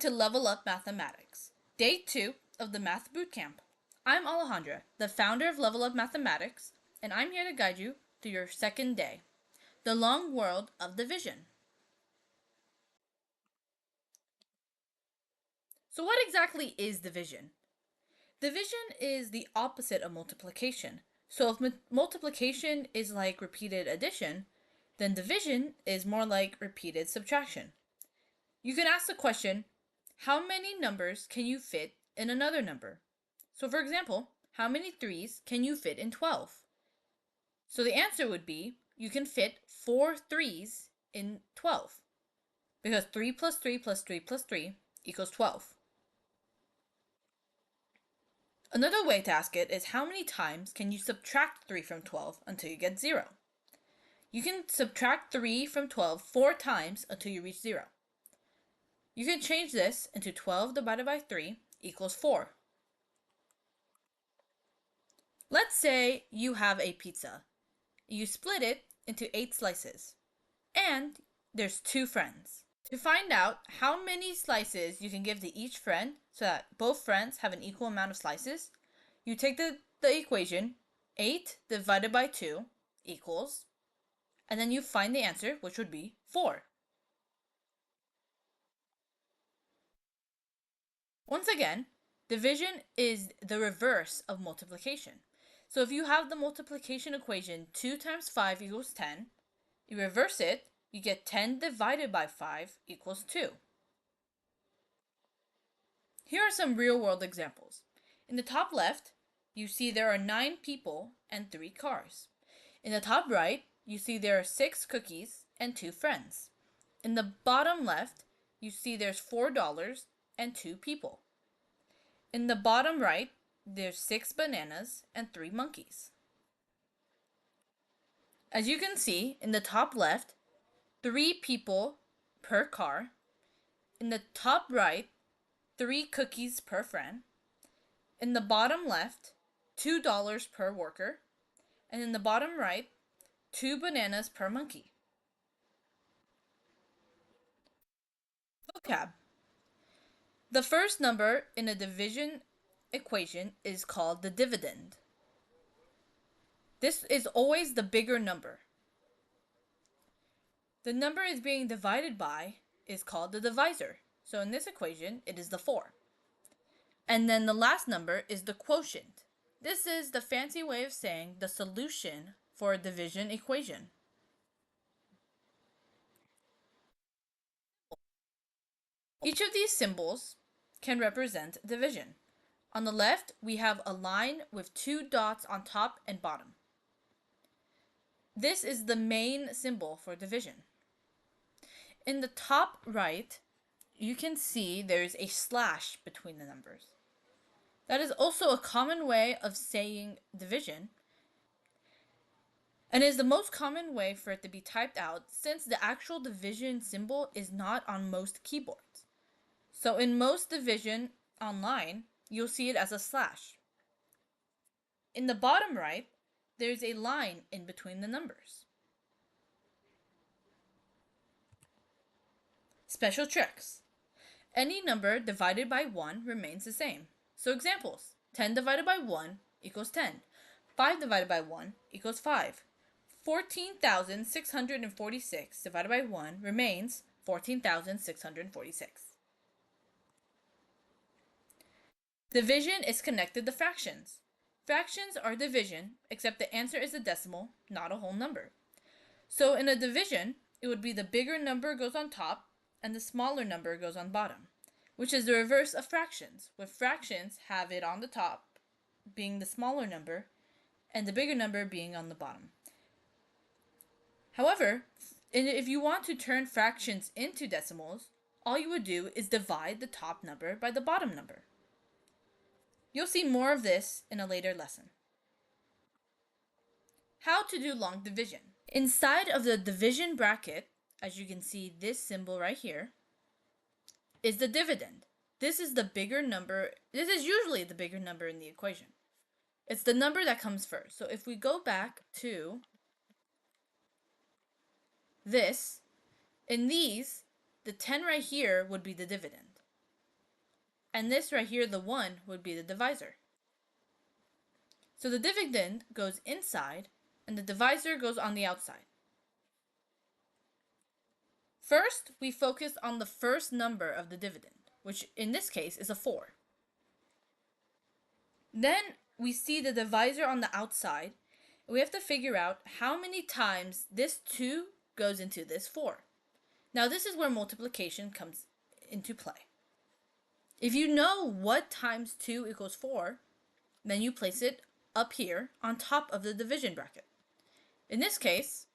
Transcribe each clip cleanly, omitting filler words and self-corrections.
to Level Up Mathematics, Day 2 of the Math Bootcamp. I'm Alejandra, the founder of Level Up Mathematics, and I'm here to guide you through your second day, the long world of division. So what exactly is division? Division is the opposite of multiplication. So if multiplication is like repeated addition, then division is more like repeated subtraction. You can ask the question, how many numbers can you fit in another number? So for example, how many 3s can you fit in 12? So the answer would be, you can fit 4 3s in 12, because 3 plus 3 plus 3 plus 3 equals 12. Another way to ask it is, how many times can you subtract 3 from 12 until you get 0? You can subtract 3 from 12 4 times until you reach 0. You can change this into 12 divided by 3 equals 4. Let's say you have a pizza. You split it into 8 slices, and there's 2 friends. To find out how many slices you can give to each friend so that both friends have an equal amount of slices, you take the equation 8 divided by 2 equals, and then you find the answer, which would be 4. Once again, division is the reverse of multiplication. So if you have the multiplication equation 2 times 5 equals 10, you reverse it, you get 10 divided by 5 equals 2. Here are some real-world examples. In the top left, you see there are 9 people and 3 cars. In the top right, you see there are 6 cookies and 2 friends. In the bottom left, you see there's $4 and 2 people. In the bottom right, there's 6 bananas and 3 monkeys. As you can see, in the top left, 3 people per car. In the top right, 3 cookies per friend. In the bottom left, $2 per worker. And in the bottom right, 2 bananas per monkey. Vocab. The first number in a division equation is called the dividend. This is always the bigger number. The number is being divided by is called the divisor. So in this equation, it is the 4. And then the last number is the quotient. This is the fancy way of saying the solution for a division equation. Each of these symbols can represent division. On the left, we have a line with 2 dots on top and bottom. This is the main symbol for division. In the top right, you can see there's a slash between the numbers. That is also a common way of saying division, and is the most common way for it to be typed out, since the actual division symbol is not on most keyboards. So in most division online, you'll see it as a slash. In the bottom right, there's a line in between the numbers. Special tricks. Any number divided by 1 remains the same. So examples, 10 divided by 1 equals 10. 5 divided by 1 equals 5. 14,646 divided by 1 remains 14,646. Division is connected to fractions. Fractions are division, except the answer is a decimal, not a whole number. So in a division, it would be the bigger number goes on top and the smaller number goes on bottom, which is the reverse of fractions, where fractions have it on the top being the smaller number and the bigger number being on the bottom. However, if you want to turn fractions into decimals, all you would do is divide the top number by the bottom number. You'll see more of this in a later lesson. How to do long division. Inside of the division bracket, as you can see this symbol right here, is the dividend. This is the bigger number. This is usually the bigger number in the equation. It's the number that comes first. So if we go back to this, in these, the 10 right here would be the dividend. And this right here, the 1, would be the divisor. So the dividend goes inside, and the divisor goes on the outside. First, we focus on the first number of the dividend, which in this case is a 4. Then we see the divisor on the outside, and we have to figure out how many times this 2 goes into this 4. Now this is where multiplication comes into play. If you know what times 2 equals 4, then you place it up here on top of the division bracket. In this case,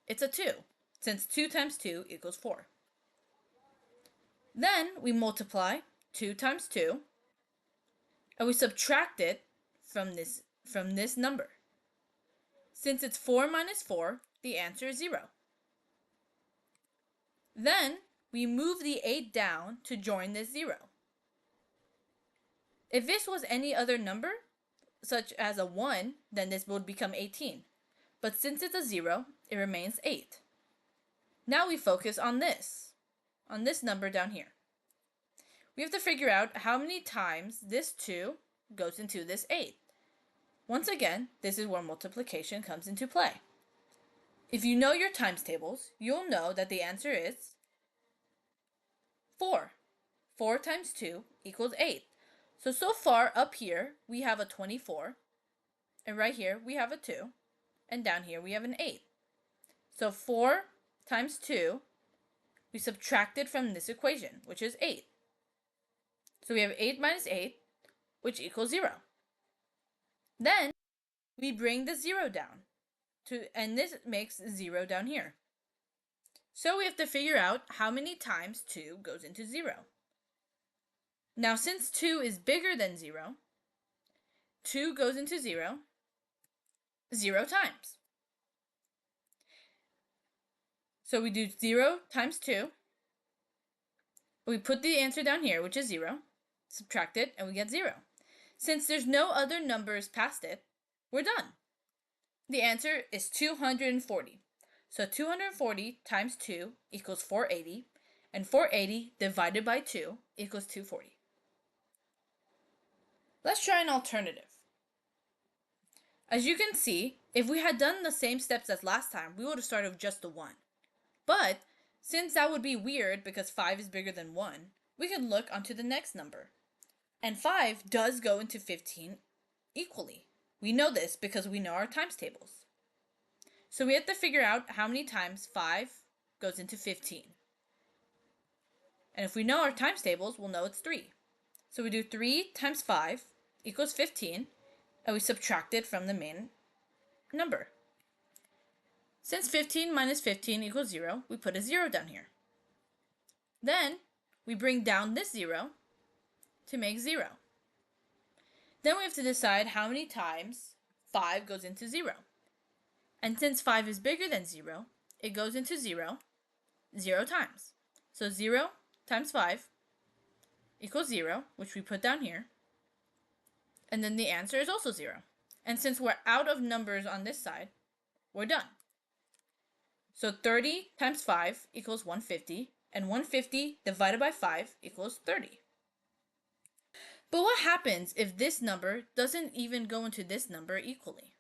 it's a 2, since 2 times 2 equals 4. Then we multiply 2 times 2, and we subtract it from this number. Since it's 4 minus 4, the answer is 0. Then we move the 8 down to join this 0. If this was any other number, such as a 1, then this would become 18. But since it's a 0, it remains 8. Now we focus on this number down here. We have to figure out how many times this 2 goes into this 8. Once again, this is where multiplication comes into play. If you know your times tables, you'll know that the answer is 4. 4 times 2 equals 8. So far up here, we have a 24, and right here we have a 2, and down here we have an 8. So 4 times 2, we subtracted from this equation, which is 8. So we have 8 minus 8, which equals 0. Then we bring the 0 down, and this makes 0 down here. So we have to figure out how many times 2 goes into 0. Now since 2 is bigger than 0, 2 goes into 0 times. So we do 0 times 2. We put the answer down here, which is 0, subtract it, and we get 0. Since there's no other numbers past it, we're done. The answer is 240. So 240 times 2 equals 480, and 480 divided by 2 equals 240. Let's try an alternative. As you can see, if we had done the same steps as last time, we would have started with just the 1. But since that would be weird because 5 is bigger than 1, we can look onto the next number. And 5 does go into 15 equally. We know this because we know our times tables. So we have to figure out how many times 5 goes into 15. And if we know our times tables, we'll know it's 3. So we do 3 times 5 equals 15, and we subtract it from the main number. Since 15 minus 15 equals 0, we put a 0 down here. Then we bring down this 0 to make 0. Then we have to decide how many times 5 goes into 0. And since 5 is bigger than 0, it goes into 0 times. So 0 times 5 equals 0, which we put down here. And then the answer is also 0. And since we're out of numbers on this side, we're done. So 30 times 5 equals 150, and 150 divided by 5 equals 30. But what happens if this number doesn't even go into this number equally?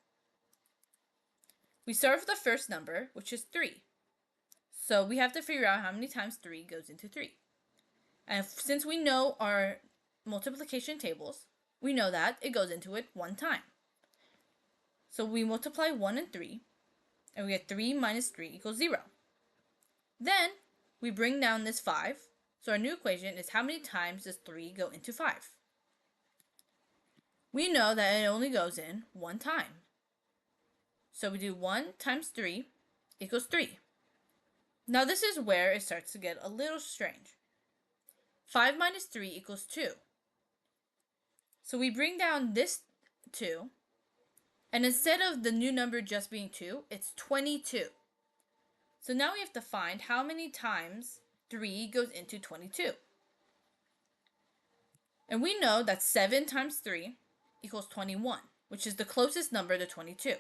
We start with the first number, which is 3. So we have to figure out how many times 3 goes into 3. And since we know our multiplication tables, we know that it goes into it 1 time. So we multiply 1 and 3, and we get 3 minus 3 equals 0. Then we bring down this 5. So our new equation is how many times does 3 go into 5? We know that it only goes in 1 time. So we do 1 times 3 equals 3. Now this is where it starts to get a little strange. 5 minus 3 equals 2. So we bring down this 2, and instead of the new number just being 2, it's 22. So now we have to find how many times 3 goes into 22. And we know that 7 times 3 equals 21, which is the closest number to 22.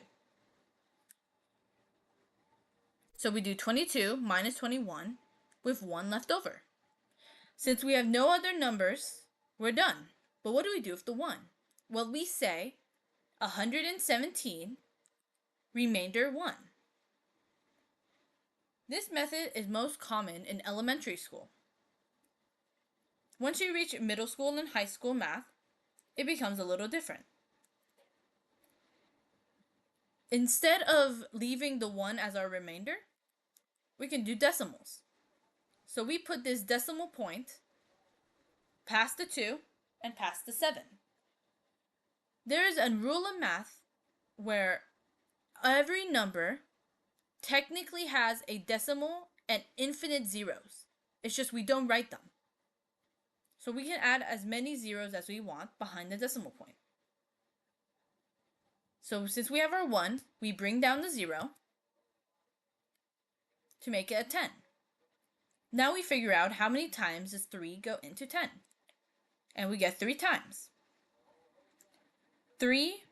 So we do 22 minus 21 with 1 left over. Since we have no other numbers, we're done. But what do we do with the 1? Well, we say 117 remainder 1. This method is most common in elementary school. Once you reach middle school and high school math, it becomes a little different. Instead of leaving the 1 as our remainder, we can do decimals. So we put this decimal point past the 2 and past the 7. There is a rule of math where every number technically has a decimal and infinite zeros. It's just we don't write them. So we can add as many zeros as we want behind the decimal point. So since we have our 1, we bring down the 0 to make it a 10. Now we figure out how many times does 3 go into 10. And we get 3 times. 3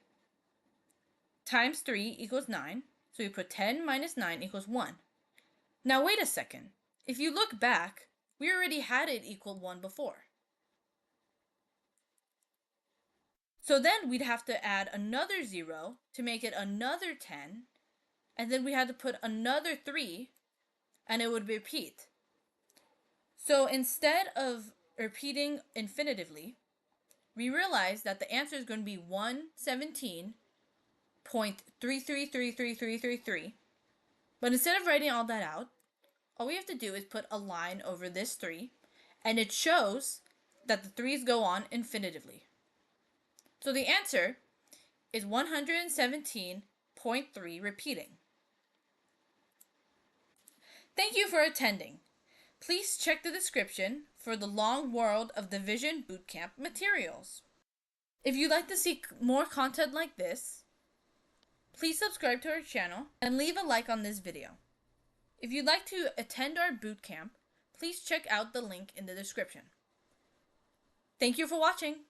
times 3 equals 9. So we put 10 minus 9 equals 1. Now wait a second. If you look back, we already had it equal 1 before. So then we'd have to add another 0 to make it another 10. And then we had to put another 3 and it would repeat. So instead of repeating infinitively, we realized that the answer is going to be 117.333333. But instead of writing all that out, all we have to do is put a line over this 3, and it shows that the 3's go on infinitively. So the answer is 117.3 repeating. Thank you for attending. Please check the description for the Long World of Division Bootcamp materials. If you'd like to see more content like this, please subscribe to our channel and leave a like on this video. If you'd like to attend our bootcamp, please check out the link in the description. Thank you for watching.